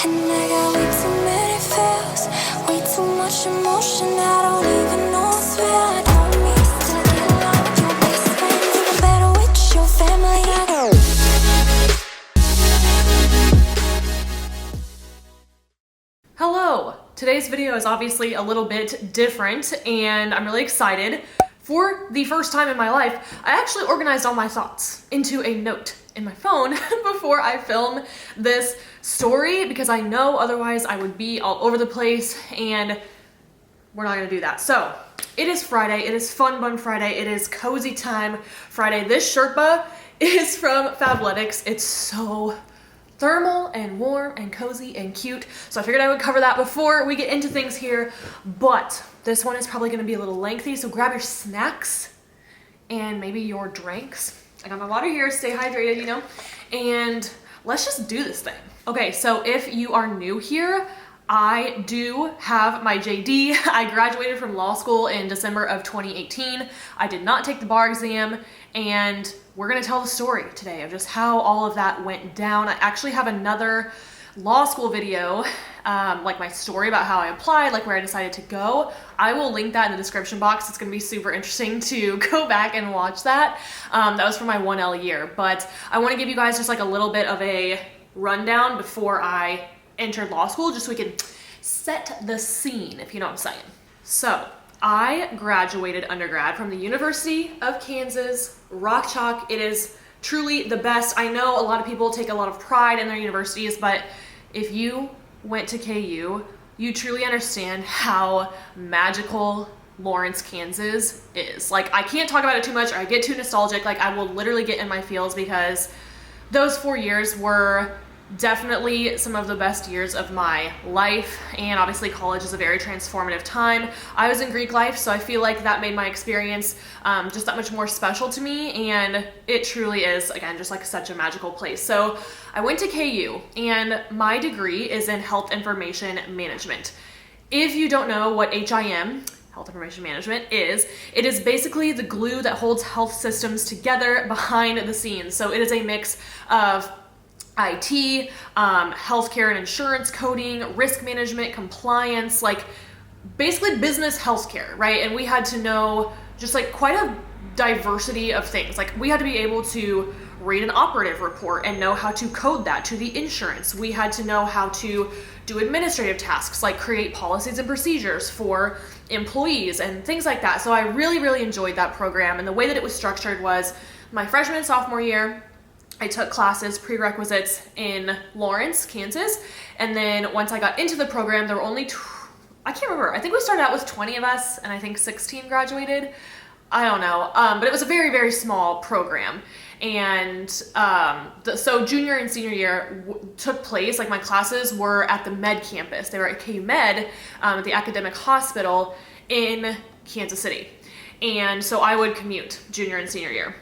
And I got way too many feels, way too much emotion. I don't even know what's real. I don't need to get along with your best friend, even better with your family. Hello! Today's video is obviously a little bit different and I'm really excited. For the first time in my life, I actually organized all my thoughts into a note in my phone before I film this story because I know otherwise I would be all over the place and we're not gonna do that. So, it is Friday, it is Fun Bun Friday, it is Cozy Time Friday. This Sherpa is from Fabletics. It's so thermal and warm and cozy and cute. So I figured I would cover that before we get into things here, but this one is probably gonna be a little lengthy, so grab your snacks and maybe your drinks. I got my water here, stay hydrated, you know, and let's just do this thing. Okay, so if you are new here, I do have my JD. I graduated from law school in December of 2018. I did not take the bar exam, and we're gonna tell the story today of just how all of that went down. I actually have another law school video, like my story about how I applied, like where I decided to go. I will link that in the description box. It's gonna be super interesting to go back and watch that. That was for my 1L year, but I wanna give you guys just like a little bit of a rundown before I entered law school, just so we can set the scene, if you know what I'm saying. So, I graduated undergrad from the University of Kansas, Rock Chalk. It is truly the best. I know a lot of people take a lot of pride in their universities, but if you went to KU, you truly understand how magical Lawrence, Kansas is. Like, I can't talk about it too much or I get too nostalgic. Like, I will literally get in my feels because those 4 years were definitely some of the best years of my life, and obviously college is a very transformative time. I was in Greek life, so I feel like that made my experience just that much more special to me, and it truly is, again, just like such a magical place. So I went to KU, and my degree is in Health Information Management. If you don't know what HIM, Health Information Management, it is basically the glue that holds health systems together behind the scenes. So it is a mix of IT, healthcare and insurance coding, risk management, compliance, like basically business healthcare, right? And we had to know just like quite a diversity of things. Like we had to be able to read an operative report and know how to code that to the insurance. We had to know how to do administrative tasks like create policies and procedures for employees and things like that. So I really, really enjoyed that program. And the way that it was structured was my freshman and sophomore year, I took classes, prerequisites in Lawrence, Kansas, and then once I got into the program, there were only, I can't remember, I think we started out with 20 of us, and I think 16 graduated. I don't know, but it was a very, very small program, and so junior and senior year took place, like my classes were at the Med campus. They were at KU Med, at the academic hospital in Kansas City, and so I would commute junior and senior year.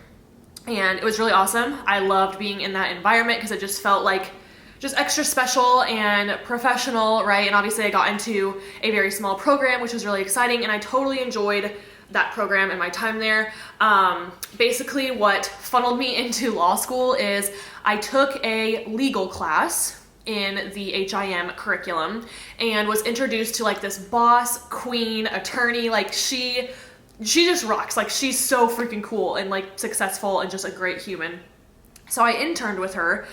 And it was really awesome. I loved being in that environment because it just felt like just extra special and professional, right? And obviously I got into a very small program, which was really exciting, and I totally enjoyed that program and my time there. Basically what funneled me into law school is I took a legal class in the HIM curriculum and was introduced to like this boss, queen, attorney. Like she just rocks. Like she's so freaking cool and like successful and just a great human. So I interned with her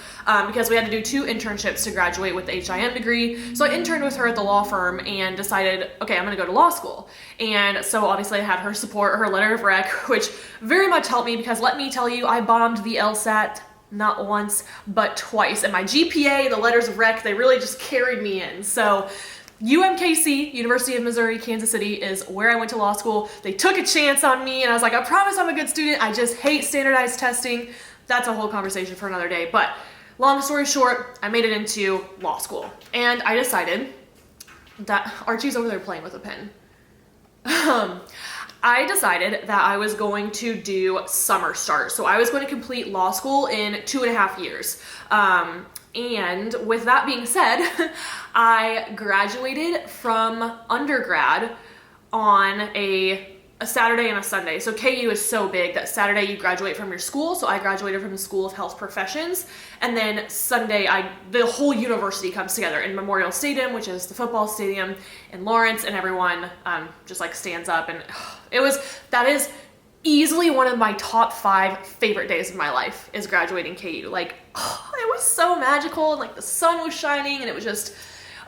because we had to do 2 internships to graduate with the HIM degree. So I interned with her at the law firm and decided, okay, I'm gonna go to law school. And so obviously I had her support, her letter of rec, which very much helped me because let me tell you, I bombed the LSAT not once, but twice. And my GPA, the letters of rec, they really just carried me in. So UMKC, University of Missouri, Kansas City, is where I went to law school. They took a chance on me and I was like, I promise I'm a good student. I just hate standardized testing. That's a whole conversation for another day. But long story short, I made it into law school. And I decided that Archie's over there playing with a pen. I decided that I was going to do summer start. So I was going to complete law school in 2.5 years. And with that being said, I graduated from undergrad on a a Saturday and a Sunday. So KU is so big that Saturday you graduate from your school. So I graduated from the School of Health Professions. And then Sunday, the whole university comes together in Memorial Stadium, which is the football stadium in Lawrence, and everyone just like stands up. And that is easily one of my top 5 favorite days of my life is graduating KU. Like, it was so magical, and like the sun was shining, and it was just,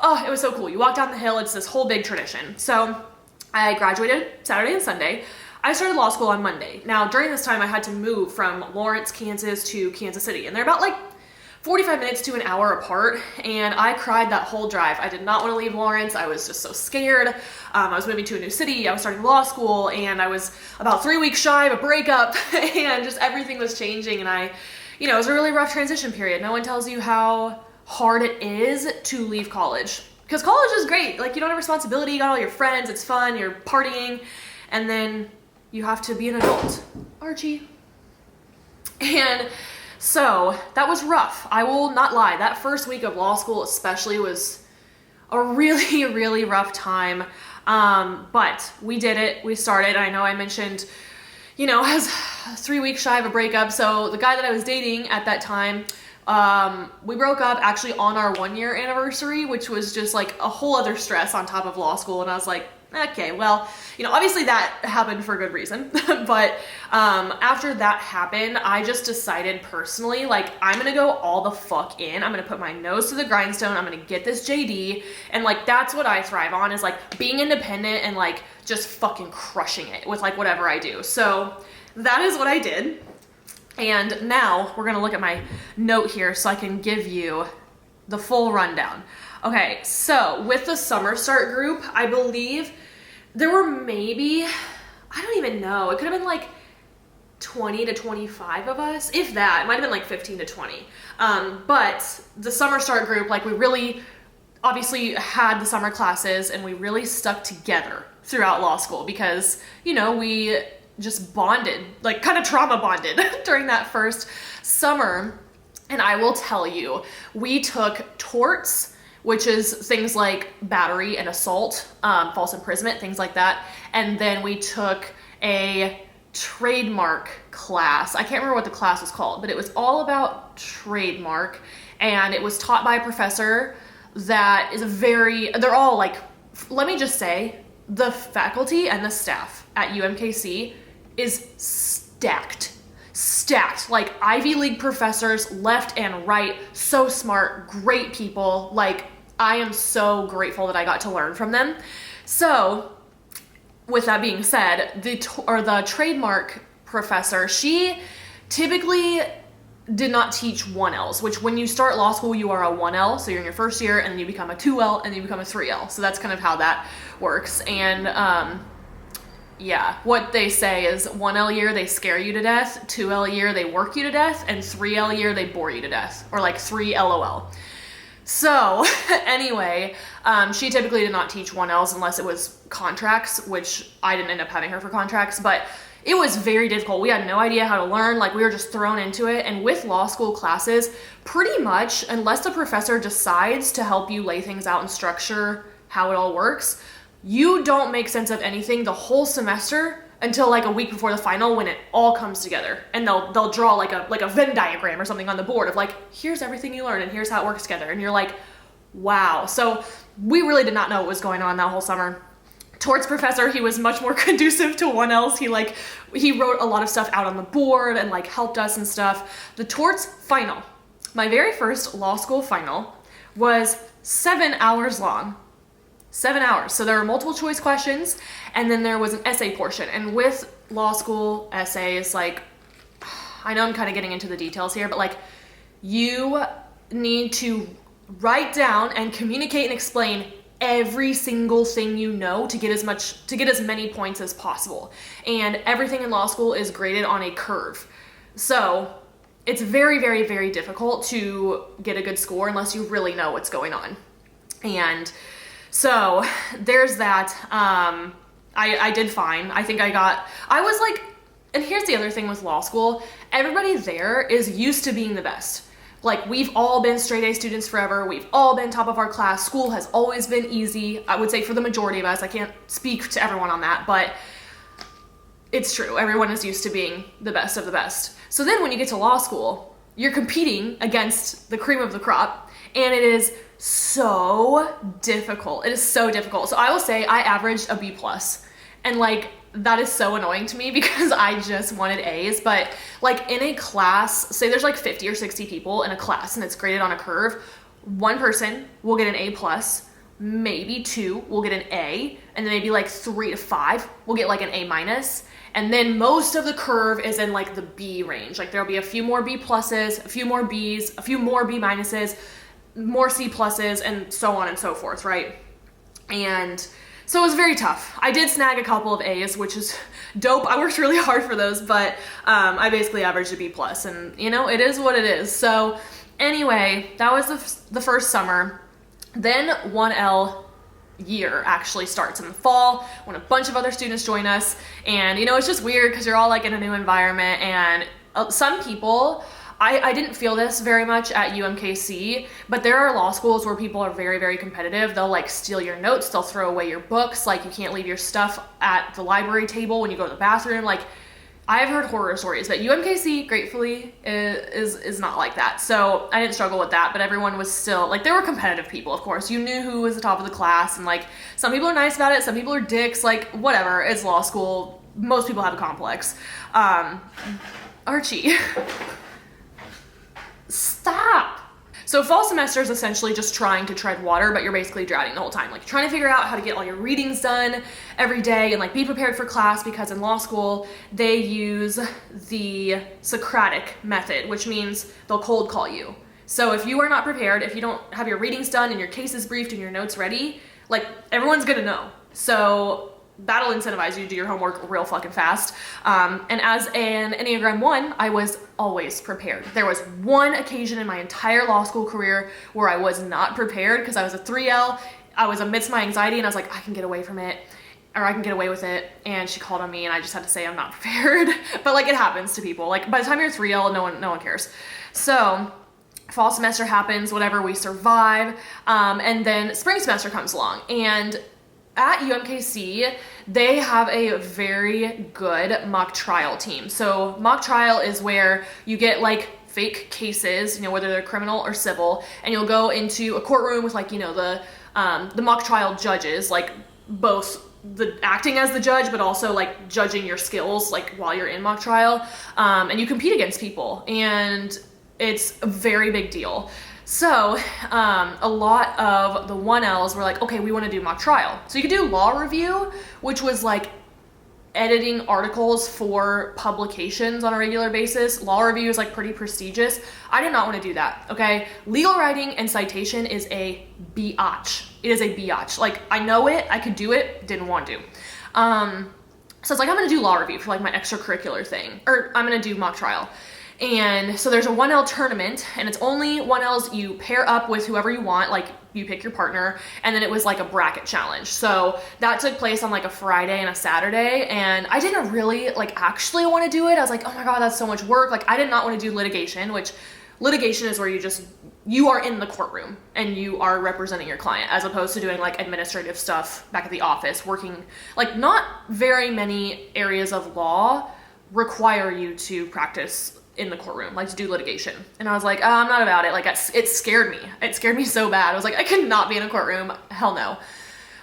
it was so cool. You walk down the hill, it's this whole big tradition. So I graduated Saturday and Sunday. I started law school on Monday. Now, during this time, I had to move from Lawrence, Kansas to Kansas City, and they're about like 45 minutes to an hour apart, and I cried that whole drive. I did not want to leave Lawrence. I was just so scared. I was moving to a new city. I was starting law school, and I was about 3 weeks shy of a breakup, and just everything was changing, and it was a really rough transition period. No one tells you how hard it is to leave college. Because college is great. Like, you don't have responsibility, you got all your friends, it's fun, you're partying, and then you have to be an adult. Archie. And so that was rough. I will not lie. That first week of law school especially was a really, really rough time. But we did it. We started. I know I mentioned, I was 3 weeks shy of a breakup. So the guy that I was dating at that time, we broke up actually on our 1-year anniversary, which was just like a whole other stress on top of law school. And I was like, okay, well, obviously that happened for a good reason. But after that happened, I just decided personally, like, I'm gonna go all the fuck in. I'm gonna put my nose to the grindstone. I'm gonna get this JD. And like, that's what I thrive on, is like being independent and like just fucking crushing it with like whatever I do. So that is what I did. And now we're gonna look at my note here so I can give you the full rundown. Okay, so with the Summer Start group, I believe there were maybe, I don't even know, it could have been like 20 to 25 of us, if that. It might have been like 15 to 20. But the Summer Start group, like, we really obviously had the summer classes, and we really stuck together throughout law school because, we just bonded, like kind of trauma bonded during that first summer. And I will tell you, we took torts, which is things like battery and assault, false imprisonment, things like that. And then we took a trademark class. I can't remember what the class was called, but it was all about trademark. And it was taught by a professor that is they're all like, let me just say, the faculty and the staff at UMKC is stacked, like Ivy League professors left and right, so smart, great people. Like, I am so grateful that I got to learn from them. So with that being said, the trademark professor, she typically did not teach 1Ls, which when you start law school, you are a 1L. So you're in your first year, and then you become a 2L, and then you become a 3L. So that's kind of how that works. And yeah, what they say is 1L year, they scare you to death, 2L year, they work you to death, and 3L year, they bore you to death, or like 3 LOL. So anyway, she typically did not teach 1Ls unless it was contracts, which I didn't end up having her for contracts, but it was very difficult. We had no idea how to learn, like we were just thrown into it. And with law school classes, pretty much, unless the professor decides to help you lay things out and structure how it all works, you don't make sense of anything the whole semester until like a week before the final, when it all comes together. And they'll draw like a Venn diagram or something on the board of like, here's everything you learned and here's how it works together. And you're like, wow. So we really did not know what was going on that whole summer. Torts professor, he was much more conducive to 1Ls. He wrote a lot of stuff out on the board and like helped us and stuff. The torts final, my very first law school final, was 7 hours long. 7 hours. So there were multiple choice questions, and then there was an essay portion. And with law school essays, like, I know I'm kind of getting into the details here, but like, you need to write down and communicate and explain every single thing you know to get as many points as possible. And everything in law school is graded on a curve. So it's very, very, very difficult to get a good score unless you really know what's going on. And so there's that. I did fine. I think I was like, and here's the other thing with law school, everybody there is used to being the best. Like, we've all been straight A students forever. We've all been top of our class. School has always been easy. I would say for the majority of us. I can't speak to everyone on that, but it's true. Everyone is used to being the best of the best. So then when you get to law school, you're competing against the cream of the crop, and it is so difficult. It is so difficult. So I will say I averaged a B+. And like, that is so annoying to me because I just wanted A's. But like in a class, say there's like 50 or 60 people in a class and it's graded on a curve, one person will get an A+, maybe two will get an A, and then maybe like 3 to 5 will get like an A-. And then most of the curve is in like the B range. Like there'll be a few more B+, a few more B's, a few more B-, more C+, and so on and so forth, right? And so it was very tough. I did snag a couple of A's, which is dope. I worked really hard for those, but I basically averaged a B+, and you know, it is what it is. So anyway, that was the first summer. Then 1L year actually starts in the fall when a bunch of other students join us, and you know, it's just weird because you're all like in a new environment, and some people, I didn't feel this very much at UMKC, but there are law schools where people are very, very competitive. They'll like steal your notes, they'll throw away your books, like you can't leave your stuff at the library table when you go to the bathroom. Like, I've heard horror stories, but UMKC, gratefully, is not like that. So I didn't struggle with that, but everyone was still, like, there were competitive people, of course. You knew who was the top of the class, and like, some people are nice about it, some people are dicks, like, whatever, it's law school. Most people have a complex. Archie. Stop! So fall semester is essentially just trying to tread water, but you're basically drowning the whole time. Like, you're trying to figure out how to get all your readings done every day and like be prepared for class, because in law school, they use the Socratic method, which means they'll cold call you. So if you are not prepared, if you don't have your readings done and your cases briefed and your notes ready, like, everyone's gonna know. So that'll incentivize you to do your homework real fucking fast. And as an Enneagram 1, I was always prepared. There was one occasion in my entire law school career where I was not prepared because I was a 3L. I was amidst my anxiety and I was like, I can get away from it, or I can get away with it. And she called on me and I just had to say I'm not prepared. But like, it happens to people. Like, by the time you're 3L, no one cares. So fall semester happens, whatever, we survive. And then spring semester comes along, and at UMKC, they have a very good mock trial team. So mock trial is where you get like fake cases, you know, whether they're criminal or civil, and you'll go into a courtroom with like, you know, the mock trial judges, like both the acting as the judge, but also like judging your skills, like while you're in mock trial, and you compete against people, and it's a very big deal. So a lot of the 1Ls were like, okay, we want to do mock trial. So you could do law review, which was like editing articles for publications on a regular basis. Law review is like pretty prestigious. I did not want to do that, okay? Legal writing and citation is a biatch. It is a biatch. Like, I know it, I could do it, didn't want to. So it's like, I'm going to do law review for like my extracurricular thing, or I'm going to do mock trial. And so there's a 1L tournament, and it's only 1Ls. You pair up with whoever you want, like you pick your partner, and then it was like a bracket challenge. So that took place on like a Friday and a Saturday, and I didn't really like actually want to do it. I was like, oh my God, that's so much work. Like, I did not want to do litigation, which litigation is where you are in the courtroom and you are representing your client, as opposed to doing like administrative stuff back at the office, working. Like, not very many areas of law require you to practice in the courtroom, like to do litigation. And I was like, I'm not about it. Like, it scared me. It scared me so bad. I was like, I could not be in a courtroom. Hell no.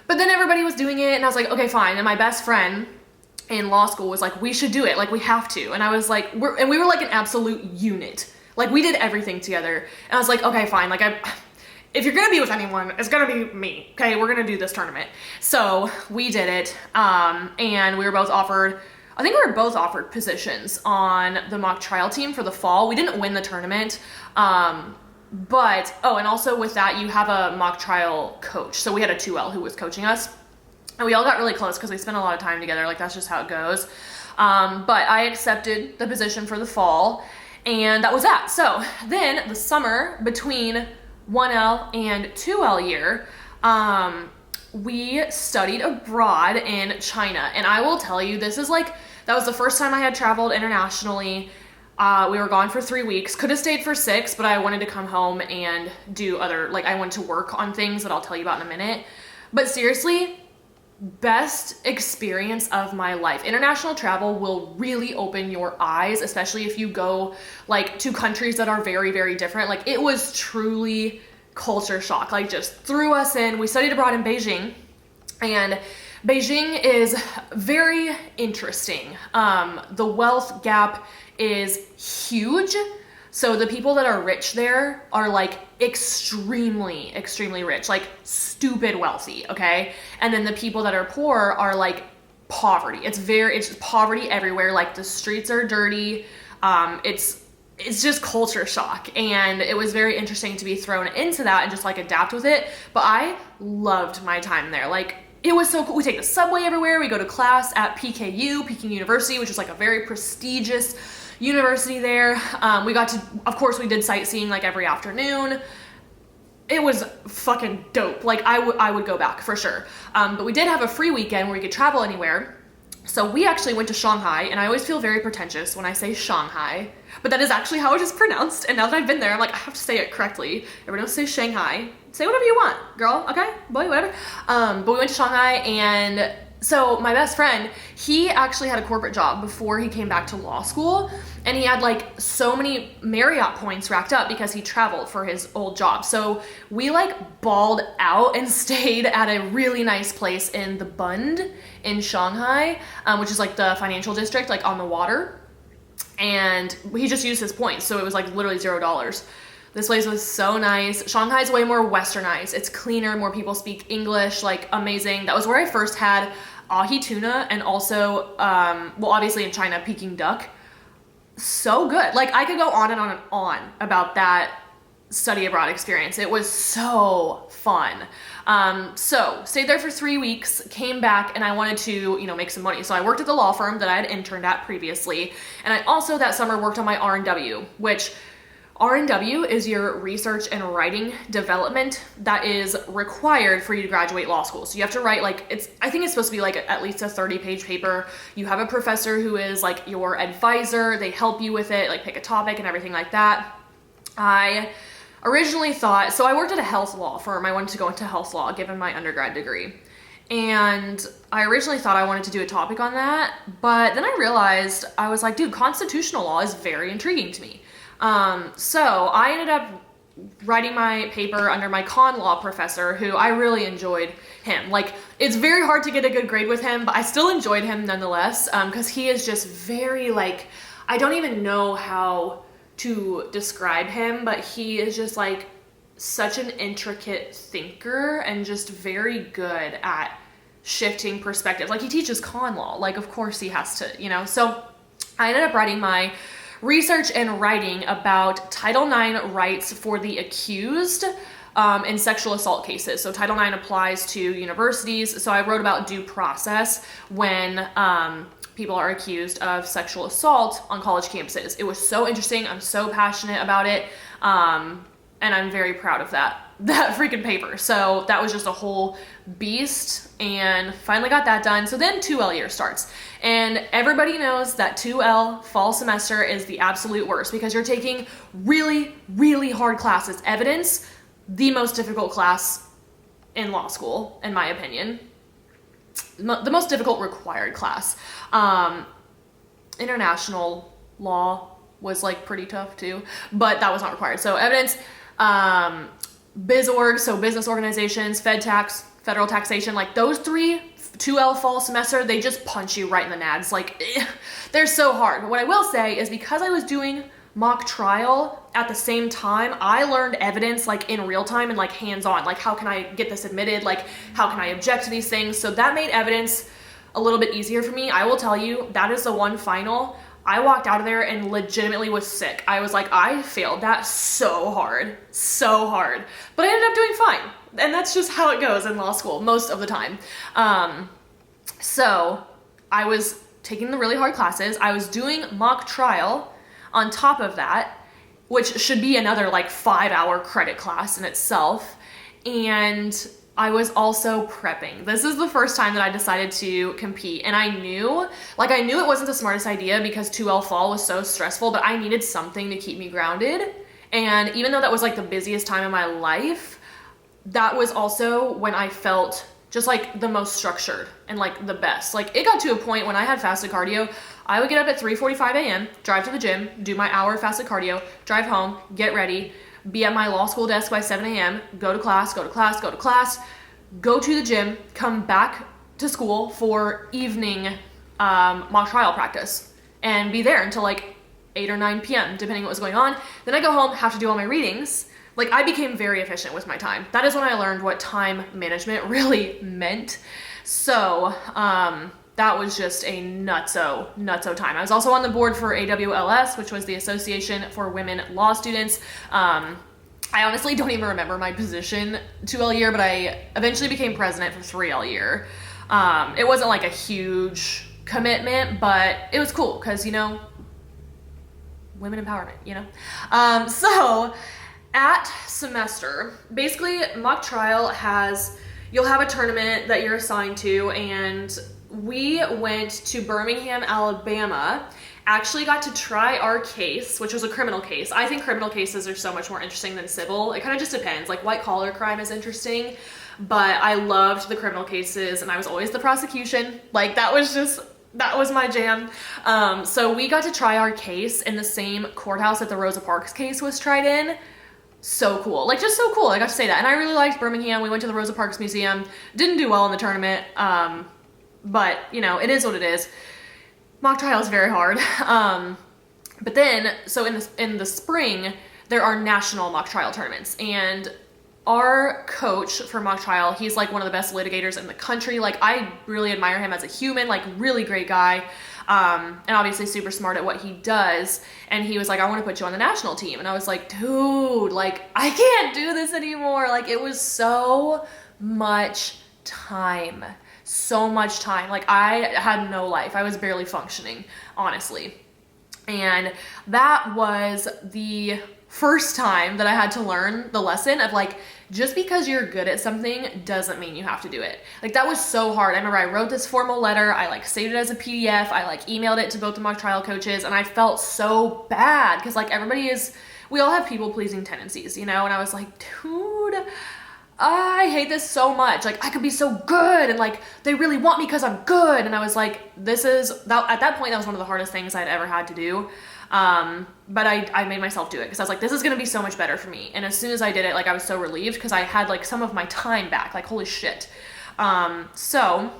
But then everybody was doing it, and I was like, okay, fine. And my best friend in law school was like, we should do it. Like, we have to. And I was like, we were like an absolute unit. Like, we did everything together. And I was like, okay, fine. Like, if you're gonna be with anyone, it's gonna be me. Okay, we're gonna do this tournament. So we did it. And we were both offered, I think we were both offered positions on the mock trial team for the fall. We didn't win the tournament, but, and also with that, you have a mock trial coach. So we had a 2L who was coaching us, and we all got really close because we spent a lot of time together. Like, that's just how it goes. But I accepted the position for the fall, and that was that. So then the summer between 1L and 2L year, we studied abroad in China. And I will tell you, that was the first time I had traveled internationally. We were gone for 3 weeks. Could have stayed for 6, but I wanted to come home and do I wanted to work on things that I'll tell you about in a minute. But seriously, best experience of my life. International travel will really open your eyes, especially if you go like to countries that are very, very different. Like it was truly culture shock, like just threw us in. We studied abroad in Beijing, and Beijing is very interesting. The wealth gap is huge. So the people that are rich there are like extremely, extremely rich, like stupid wealthy, okay? And then the people that are poor are like poverty. It's poverty everywhere. Like the streets are dirty. It's just culture shock. And it was very interesting to be thrown into that and just like adapt with it. But I loved my time there. Like it was so cool. We take the subway everywhere. We go to class at PKU, Peking University, which is like a very prestigious university there. We got to, of course, we did sightseeing like every afternoon. It was fucking dope. Like I would go back for sure. But we did have a free weekend where we could travel anywhere. So we actually went to Shanghai, and I always feel very pretentious when I say Shanghai, but that is actually how it is pronounced. And now that I've been there, I'm like, I have to say it correctly. Everyone else say Shanghai. Say whatever you want, girl, okay? Boy, whatever. But we went to Shanghai, and so my best friend, he actually had a corporate job before he came back to law school, and he had like so many Marriott points racked up because he traveled for his old job. So we like balled out and stayed at a really nice place in the Bund in Shanghai, which is like the financial district, like on the water. And he just used his points, so it was like literally $0. This place was so nice. Shanghai's way more westernized. It's cleaner, more people speak English, like amazing. That was where I first had ahi tuna, and also, well, obviously in China, Peking duck. So good. Like I could go on and on and on about that study abroad experience. It was so fun. So stayed there for 3 weeks, came back, and I wanted to, make some money. So I worked at the law firm that I had interned at previously. And I also that summer worked on my R&W, which R&W is your research and writing development that is required for you to graduate law school. So you have to write I think it's supposed to be like at least a 30-page paper. You have a professor who is like your advisor. They help you with it, like pick a topic and everything like that. I originally thought, so I worked at a health law firm. I wanted to go into health law given my undergrad degree. And I originally thought I wanted to do a topic on that, but then I realized, I was like, dude, constitutional law is very intriguing to me. So I ended up writing my paper under my con law professor, who I really enjoyed him. Like, it's very hard to get a good grade with him, but I still enjoyed him nonetheless, because he is just very, like, I don't even know how to describe him, but he is just, like, such an intricate thinker and just very good at shifting perspectives. Like, he teaches con law. Like, of course he has to, So I ended up writing my research and writing about Title IX rights for the accused in sexual assault cases. So Title IX applies to universities. So I wrote about due process when people are accused of sexual assault on college campuses. It was so interesting. I'm so passionate about it. And I'm very proud of that freaking paper. So that was just a whole beast, and finally got that done. So then 2L year starts, and everybody knows that 2L fall semester is the absolute worst because you're taking really, really hard classes. Evidence, the most difficult class in law school, in my opinion. The most difficult required class. International law was like pretty tough too, but that was not required. So evidence, BizOrg, so business organizations, Fed tax, federal taxation, like those three, 2L fall semester, they just punch you right in the nads. Like, they're so hard. But what I will say is because I was doing mock trial at the same time, I learned evidence like in real time and like hands-on. Like, how can I get this admitted? Like, how can I object to these things? So that made evidence a little bit easier for me. I will tell you, that is the one final. I walked out of there and legitimately was sick. I was like, I failed that so hard. But I ended up doing fine. And that's just how it goes in law school most of the time. So I was taking the really hard classes. I was doing mock trial on top of that, which should be another like 5-hour credit class in itself. And I was also prepping. This is the first time that I decided to compete, and I knew it wasn't the smartest idea because 2L fall was so stressful, but I needed something to keep me grounded. And even though that was like the busiest time in my life, that was also when I felt just like the most structured and like the best. Like it got to a point when I had fasted cardio, I would get up at 3:45 a.m., drive to the gym, do my hour of fasted cardio, drive home, get ready, be at my law school desk by 7 a.m., go to class, go to the gym, come back to school for evening mock trial practice, and be there until like 8 or 9 p.m., depending what was going on. Then I go home, have to do all my readings. Like I became very efficient with my time. That is when I learned what time management really meant. So that was just a nutso time. I was also on the board for AWLS, which was the Association for Women Law Students. I honestly don't even remember my position 2L year, but I eventually became president for 3L year. It wasn't like a huge commitment, but it was cool because, you know, women empowerment, you know? So at semester, basically mock trial you'll have a tournament that you're assigned to, and we went to Birmingham, Alabama, actually got to try our case, which was a criminal case. I think criminal cases are so much more interesting than civil. It kind of just depends. Like white collar crime is interesting, but I loved the criminal cases and I was always the prosecution. Like that was my jam. So we got to try our case in the same courthouse that the Rosa Parks case was tried in. So cool. Like just so cool. I got to say that. And I really liked Birmingham. We went to the Rosa Parks Museum. Didn't do well in the tournament. But you know, it is what it is. Mock trial is very hard. But then, so in the spring, there are national mock trial tournaments, and our coach for mock trial, he's like one of the best litigators in the country. Like I really admire him as a human, like really great guy. And obviously super smart at what he does. And he was like, I want to put you on the national team. And I was like, dude, like I can't do this anymore. Like it was so much time. Like I had no life. I was barely functioning, honestly. And that was the first time that I had to learn the lesson of like, just because you're good at something doesn't mean you have to do it. Like that was so hard. I remember I wrote this formal letter. I like saved it as a PDF. I like emailed it to both the mock trial coaches, and I felt so bad because like we all have people pleasing tendencies, you know? And I was like, dude, I hate this so much. Like I could be so good, and like they really want me because I'm good. And I was like, at that point, that was one of the hardest things I'd ever had to do. But I made myself do it because I was like, this is going to be so much better for me. And as soon as I did it, like I was so relieved because I had like some of my time back, like holy shit. So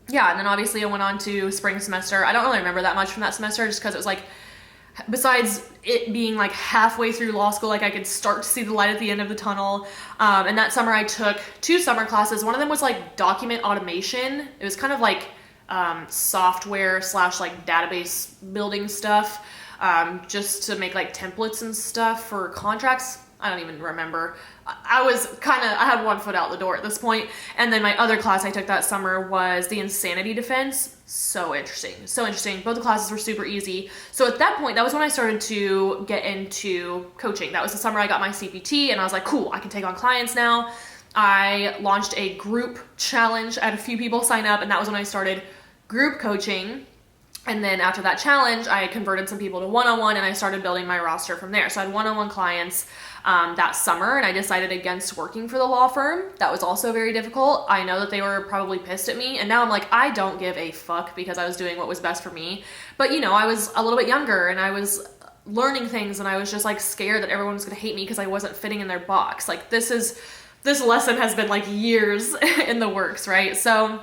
yeah. And then obviously I went on to spring semester. I don't really remember that much from that semester just because it was like, besides it being like halfway through law school, like I could start to see the light at the end of the tunnel. And that summer I took 2 summer classes. One of them was like document automation. It was kind of like, software / like database building stuff. Just to make like templates and stuff for contracts. I don't even remember. I had one foot out the door at this point. And then my other class I took that summer was the insanity defense. So interesting. Both the classes were super easy. So at that point, that was when I started to get into coaching. That was the summer I got my CPT, and I was like, cool, I can take on clients now. I launched a group challenge. I had a few people sign up, and that was when I started group coaching. And then after that challenge, I converted some people to one-on-one, and I started building my roster from there. So I had one-on-one clients that summer, and I decided against working for the law firm. That was also very difficult. I know that they were probably pissed at me, and now I'm like, I don't give a fuck because I was doing what was best for me. But you know, I was a little bit younger, and I was learning things, and I was just like scared that everyone was going to hate me because I wasn't fitting in their box. Like this lesson has been like years in the works, right? So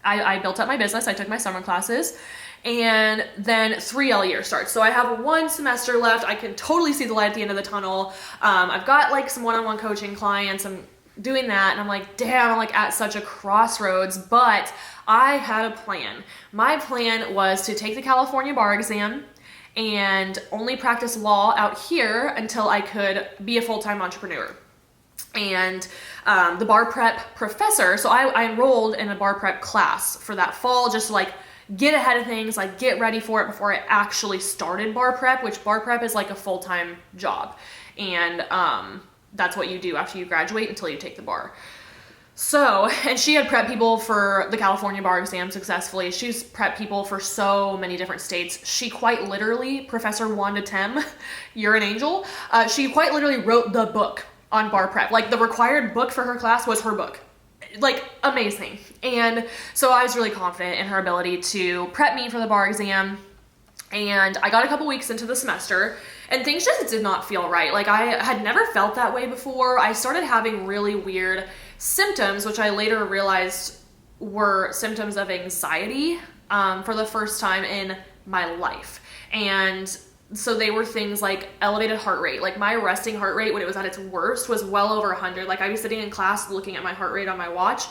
I built up my business. I took my summer classes, and then 3L year starts. So I have 1 semester left. I can totally see the light at the end of the tunnel. I've got like some one-on-one coaching clients. I'm doing that, and I'm like, damn, I'm like at such a crossroads, but I had a plan. My plan was to take the California bar exam and only practice law out here until I could be a full-time entrepreneur. And the bar prep professor, so I enrolled in a bar prep class for that fall, just to like get ahead of things, like get ready for it before I actually started bar prep, which bar prep is like a full-time job. And that's what you do after you graduate until you take the bar. So, and she had prepped people for the California bar exam successfully. She's prepped people for so many different states. She quite literally, Professor Wanda Tem, you're an angel. She quite literally wrote the book on bar prep. Like the required book for her class was her book. like amazing. And so I was really confident in her ability to prep me for the bar exam. And I got a couple weeks into the semester and things just did not feel right. Like I had never felt that way before. I started having really weird symptoms, which I later realized were symptoms of anxiety for the first time in my life. And so they were things like elevated heart rate. Like my resting heart rate when it was at its worst was well over 100. Like I'd be sitting in class looking at my heart rate on my watch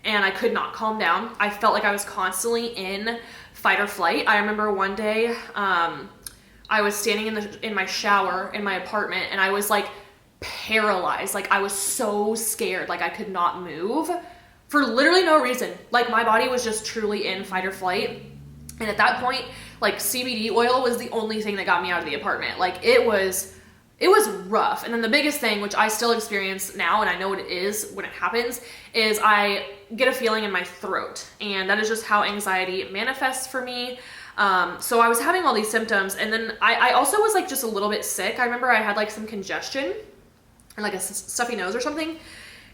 and I could not calm down. I felt like I was constantly in fight or flight. I remember one day I was standing in my shower in my apartment and I was like paralyzed. Like I was so scared. Like I could not move for literally no reason. Like my body was just truly in fight or flight. And at that point, like CBD oil was the only thing that got me out of the apartment. Like it was rough. And then the biggest thing, which I still experience now, and I know what it is when it happens, is I get a feeling in my throat. And that is just how anxiety manifests for me. So I was having all these symptoms. And then I also was like just a little bit sick. I remember I had like some congestion and like a stuffy nose or something.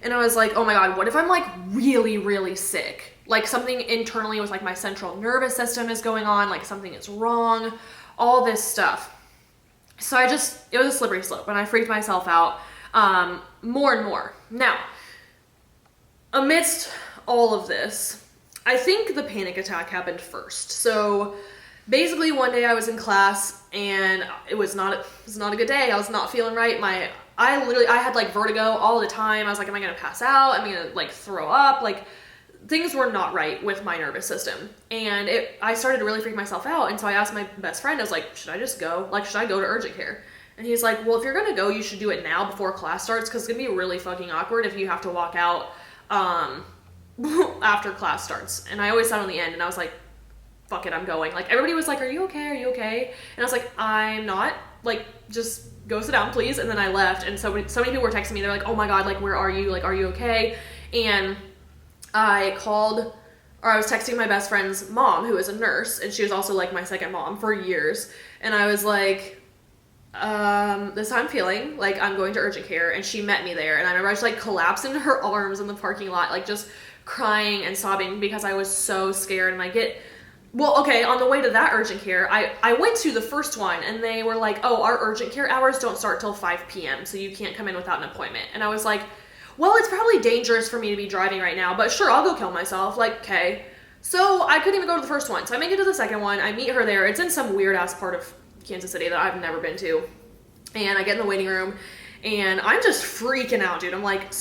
And I was like, oh my God, what if I'm like really, really sick? Like something internally with like my central nervous system is going on, like something is wrong, all this stuff. So it was a slippery slope and I freaked myself out more and more. Now, amidst all of this, I think the panic attack happened first. So basically one day I was in class and it was not a good day. I was not feeling right. I had like vertigo all the time. I was like, am I going to pass out? Am I going to like throw up? Like things were not right with my nervous system. And I started to really freak myself out. And so I asked my best friend, I was like, should I just go? Like, should I go to urgent care? And he's like, well, if you're going to go, you should do it now before class starts. Cause it's going to be really fucking awkward if you have to walk out, after class starts. And I always sat on the end and I was like, fuck it, I'm going. Like everybody was like, are you okay? Are you okay? And I was like, I'm not. Like, just go sit down, please. And then I left. And so many people were texting me. They're like, oh my God, like, where are you? Like, are you okay? And I was texting my best friend's mom, who is a nurse, and she was also like my second mom for years. And I was like, this is how I'm feeling. Like, I'm going to urgent care. And she met me there. And I remember I just like collapsed into her arms in the parking lot, like just crying and sobbing because I was so scared. And on the way to that urgent care, I went to the first one and they were like, oh, our urgent care hours don't start till 5 p.m. So you can't come in without an appointment. And I was like, well, it's probably dangerous for me to be driving right now, but sure, I'll go kill myself. Like, okay. So I couldn't even go to the first one. So I make it to the second one. I meet her there. It's in some weird ass part of Kansas City that I've never been to. And I get in the waiting room and I'm just freaking out, dude. I'm like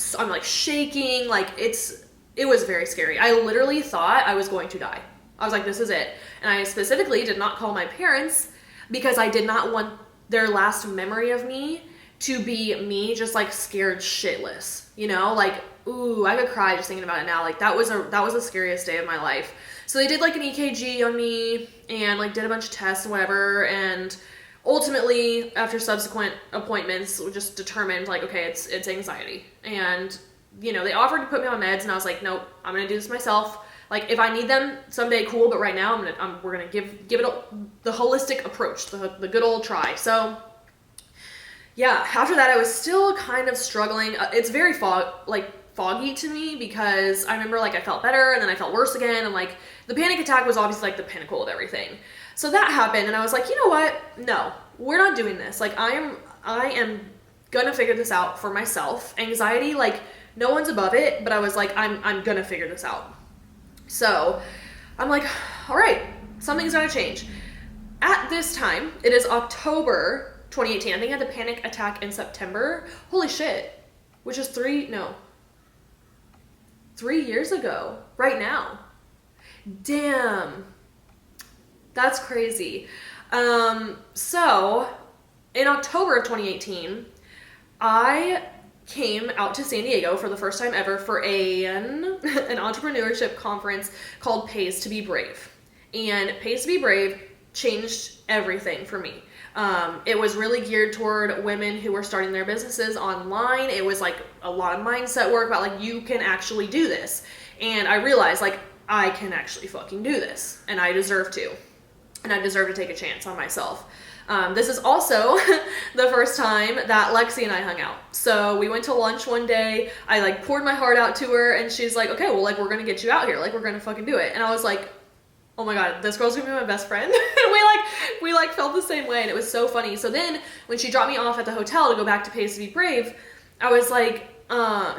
shaking. Like it was very scary. I literally thought I was going to die. I was like, this is it. And I specifically did not call my parents because I did not want their last memory of me to be me just like scared shitless, you know, like, ooh, I could cry just thinking about it now. Like that was the scariest day of my life. So they did like an EKG on me and like did a bunch of tests and whatever. And ultimately after subsequent appointments we just determined like, okay, it's anxiety. And you know, they offered to put me on meds and I was like, nope, I'm going to do this myself. Like if I need them someday, cool. But right now we're going to give it the holistic approach, the good old try. So yeah, after that, I was still kind of struggling. It's very foggy to me because I remember like I felt better and then I felt worse again. And like the panic attack was obviously like the pinnacle of everything. So that happened and I was like, you know what? No, we're not doing this. Like I am gonna figure this out for myself. Anxiety, like no one's above it, but I was like, I'm gonna figure this out. So I'm like, all right, something's gotta change. At this time, it is October 2018. I think I had the panic attack in September. Holy shit. Which is 3 years ago. Right now. Damn. That's crazy. So, in October of 2018, I came out to San Diego for the first time ever for an entrepreneurship conference called Pays to Be Brave. And Pays to Be Brave changed everything for me. It was really geared toward women who were starting their businesses online. It was like a lot of mindset work about like, you can actually do this. And I realized like, I can actually fucking do this and I deserve to. And I deserve to take a chance on myself. This is also the first time that Lexi and I hung out. So we went to lunch one day. I like poured my heart out to her, and she's like, okay, well, like, we're gonna get you out here. Like, we're gonna fucking do it. And I was like, oh my God, this girl's gonna be my best friend. And we felt the same way, and it was so funny. So then when she dropped me off at the hotel to go back to Pays to Be Brave, I was like,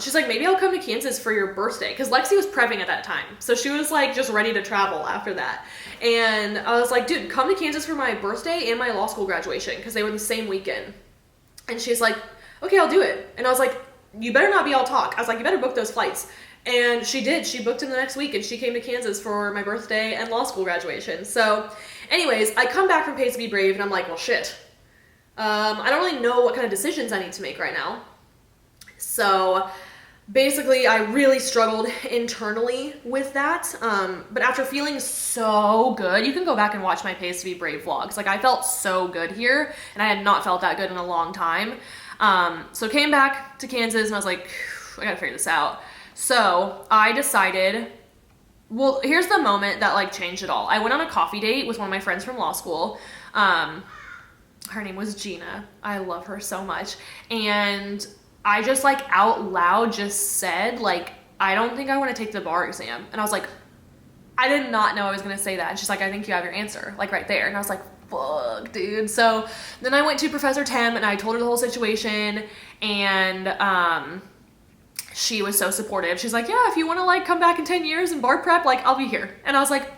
she's like, maybe I'll come to Kansas for your birthday. Because Lexi was prepping at that time. So she was like just ready to travel after that. And I was like, dude, come to Kansas for my birthday and my law school graduation. Because they were the same weekend. And she's like, okay, I'll do it. And I was like, you better not be all talk. I was like, you better book those flights. And she did. She booked them the next week. And she came to Kansas for my birthday and law school graduation. So anyways, I come back from Pays to Be Brave. And I'm like, well, shit. I don't really know what kind of decisions I need to make right now. So basically, I really struggled internally with that. But after feeling so good, you can go back and watch my Pays to Be Brave vlogs. Like, I felt so good here, and I had not felt that good in a long time. So came back to Kansas, and I was like, I gotta figure this out. So I decided, well, here's the moment that like changed it all. I went on a coffee date with one of my friends from law school. Her name was Gina. I love her so much. And I just like out loud just said, like, I don't think I want to take the bar exam. And I was like, I did not know I was going to say that. And she's like, I think you have your answer, like right there. And I was like, fuck, dude. So then I went to Professor Tim and I told her the whole situation, and she was so supportive. She's like, yeah, if you want to like come back in 10 years and bar prep, like I'll be here. And I was like,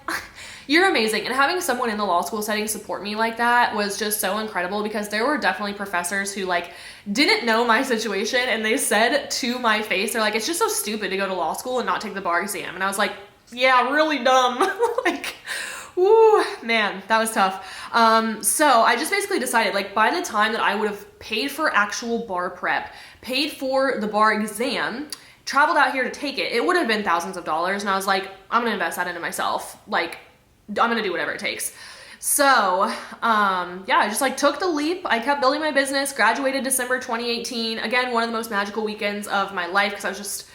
you're amazing. And having someone in the law school setting support me like that was just so incredible, because there were definitely professors who like didn't know my situation, and they said to my face, they're like, it's just so stupid to go to law school and not take the bar exam. And I was like, yeah, really dumb. Like, woo, man, that was tough. So I just basically decided, like, by the time that I would have paid for actual bar prep, paid for the bar exam, traveled out here to take it, it would have been thousands of dollars. And I was like, I'm gonna invest that into myself. Like, I'm gonna do whatever it takes. So, yeah, I just like took the leap. I kept building my business, graduated December 2018. Again, one of the most magical weekends of my life, because I was just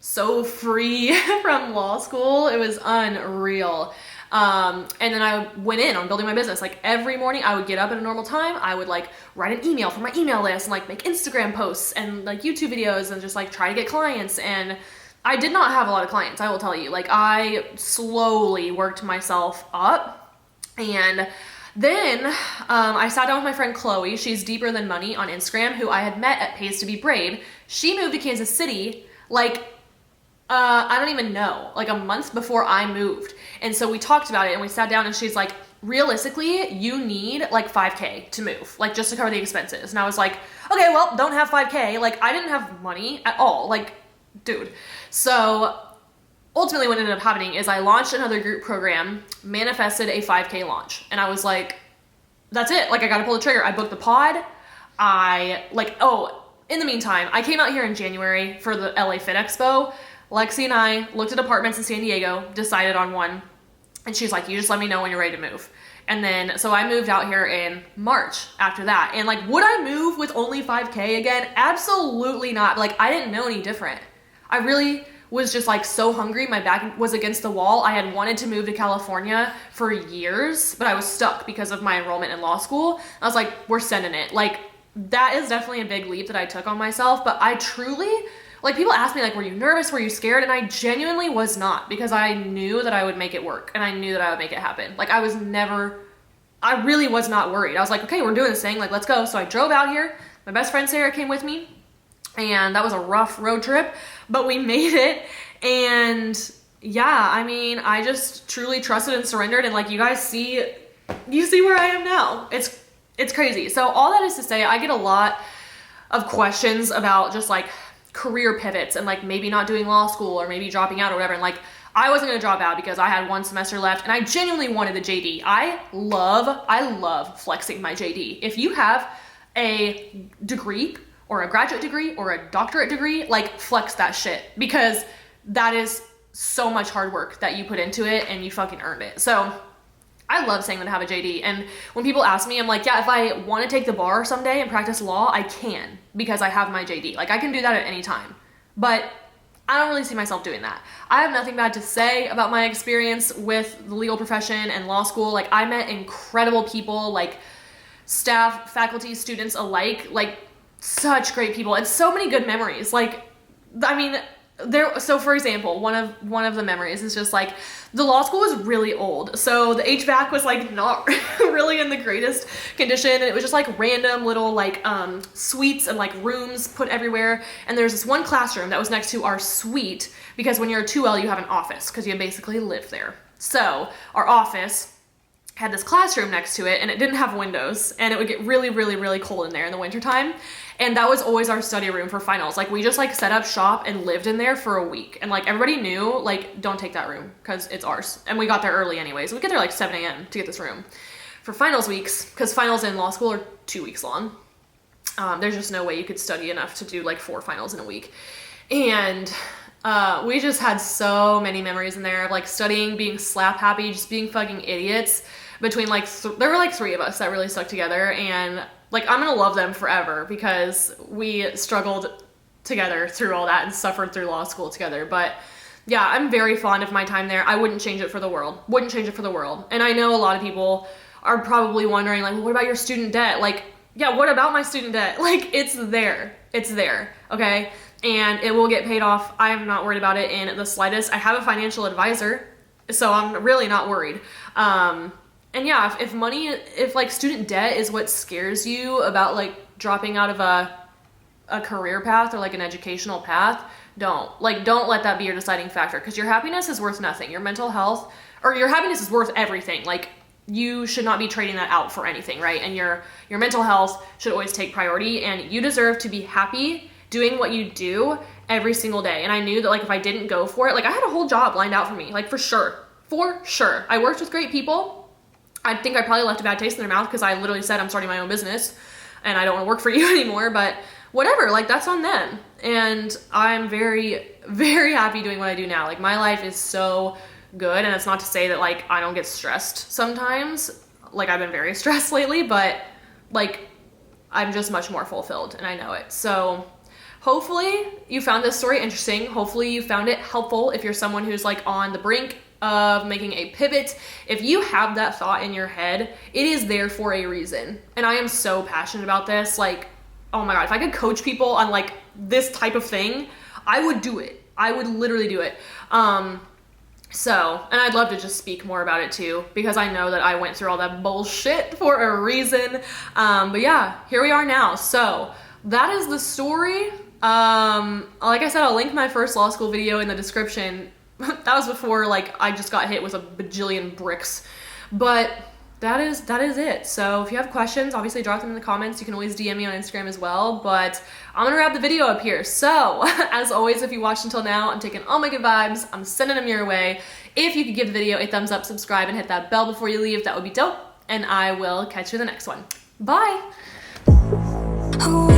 so free from law school. It was unreal. And then I went in on building my business. Like every morning I would get up at a normal time. I would like write an email for my email list and like make Instagram posts and like YouTube videos and just like try to get clients. And I did not have a lot of clients, I will tell you. Like, I slowly worked myself up. And then I sat down with my friend Chloe. She's Deeper Than Money on Instagram, who I had met at Pays to Be Brave. She moved to Kansas City, like, I don't even know, like a month before I moved. And so we talked about it, and we sat down, and she's like, realistically, you need like 5K to move, like just to cover the expenses. And I was like, okay, well, don't have 5K. Like, I didn't have money at all. Like, dude. So ultimately what ended up happening is I launched another group program, manifested a 5K launch. And I was like, that's it. Like, I got to pull the trigger. I booked the pod. In the meantime, I came out here in January for the LA Fit Expo. Lexi and I looked at apartments in San Diego, decided on one. And she's like, you just let me know when you're ready to move. And then, so I moved out here in March after that. And like, would I move with only 5K again? Absolutely not. Like, I didn't know any different. I really was just like so hungry. My back was against the wall. I had wanted to move to California for years, but I was stuck because of my enrollment in law school. I was like, we're sending it. Like, that is definitely a big leap that I took on myself. But I truly, like, people ask me like, were you nervous? Were you scared? And I genuinely was not, because I knew that I would make it work, and I knew that I would make it happen. Like, I really was not worried. I was like, okay, we're doing this thing. Like, let's go. So I drove out here. My best friend Sarah came with me, and that was a rough road trip, but we made it. And yeah, I mean, I just truly trusted and surrendered. And like, you see where I am now. It's crazy. So all that is to say, I get a lot of questions about just like career pivots and like maybe not doing law school or maybe dropping out or whatever. And like, I wasn't gonna drop out because I had one semester left, and I genuinely wanted the JD. I love flexing my JD. If you have a degree or a graduate degree or a doctorate degree, like, flex that shit, because that is so much hard work that you put into it, and you fucking earned it. So I love saying that I have a JD. And when people ask me, I'm like, yeah, if I want to take the bar someday and practice law, I can, because I have my JD. Like, I can do that at any time. But I don't really see myself doing that. I have nothing bad to say about my experience with the legal profession and law school. Like, I met incredible people, like staff, faculty, students alike, like such great people and so many good memories. Like, I mean, so for example, one of the memories is just like the law school was really old. So the HVAC was like not really in the greatest condition. And it was just like random little like suites and like rooms put everywhere. And there's this one classroom that was next to our suite because when you're a 2L, you have an office because you basically live there. So our office had this classroom next to it and it didn't have windows and it would get really, really, really cold in there in the wintertime. And that was always our study room for finals. Like we just like set up shop and lived in there for a week. And like everybody knew, like, don't take that room because it's ours. And we got there early anyways. We get there like 7 a.m. to get this room for finals weeks because finals in law school are 2 weeks long. There's just no way you could study enough to do like 4 finals in a week. And we just had so many memories in there of like studying, being slap happy, just being fucking idiots between like, there were like 3 of us that really stuck together and like, I'm gonna love them forever because we struggled together through all that and suffered through law school together. But yeah, I'm very fond of my time there. I wouldn't change it for the world. Wouldn't change it for the world. And I know a lot of people are probably wondering like, well, what about your student debt? Like, yeah, what about my student debt? Like, it's there. It's there, okay? And it will get paid off. I am not worried about it in the slightest. I have a financial advisor, so I'm really not worried. And yeah, if like student debt is what scares you about like dropping out of a career path or like an educational path, don't let that be your deciding factor because your happiness is worth nothing. Your mental health or your happiness is worth everything. Like you should not be trading that out for anything, right? And your mental health should always take priority and you deserve to be happy doing what you do every single day. And I knew that like if I didn't go for it, like I had a whole job lined out for me, like for sure. I worked with great people. I think I probably left a bad taste in their mouth because I literally said I'm starting my own business and I don't want to work for you anymore, but whatever, like that's on them. And I'm very, very happy doing what I do now. Like my life is so good and it's not to say that like I don't get stressed sometimes. Like I've been very stressed lately, but like I'm just much more fulfilled and I know it. So hopefully you found this story interesting. Hopefully you found it helpful if you're someone who's like on the brink of making a pivot. If you have that thought in your head, it is there for a reason. And I am so passionate about this. Like, oh my God, if I could coach people on like this type of thing, I would do it. I would literally do it. And I'd love to just speak more about it too, because I know that I went through all that bullshit for a reason. But yeah, here we are now. So that is the story. Like I said, I'll link my first law school video in the description. That was before like I just got hit with a bajillion bricks, but that is it. So if you have questions, obviously drop them in the comments. You can always DM me on Instagram as well, but I'm gonna wrap the video up here. So as always, if you watched until now, I'm taking all my good vibes, I'm sending them your way. If you could give the video a thumbs up, subscribe, and hit that bell before you leave, that would be dope. And I will catch you in the next one. Bye. Oh,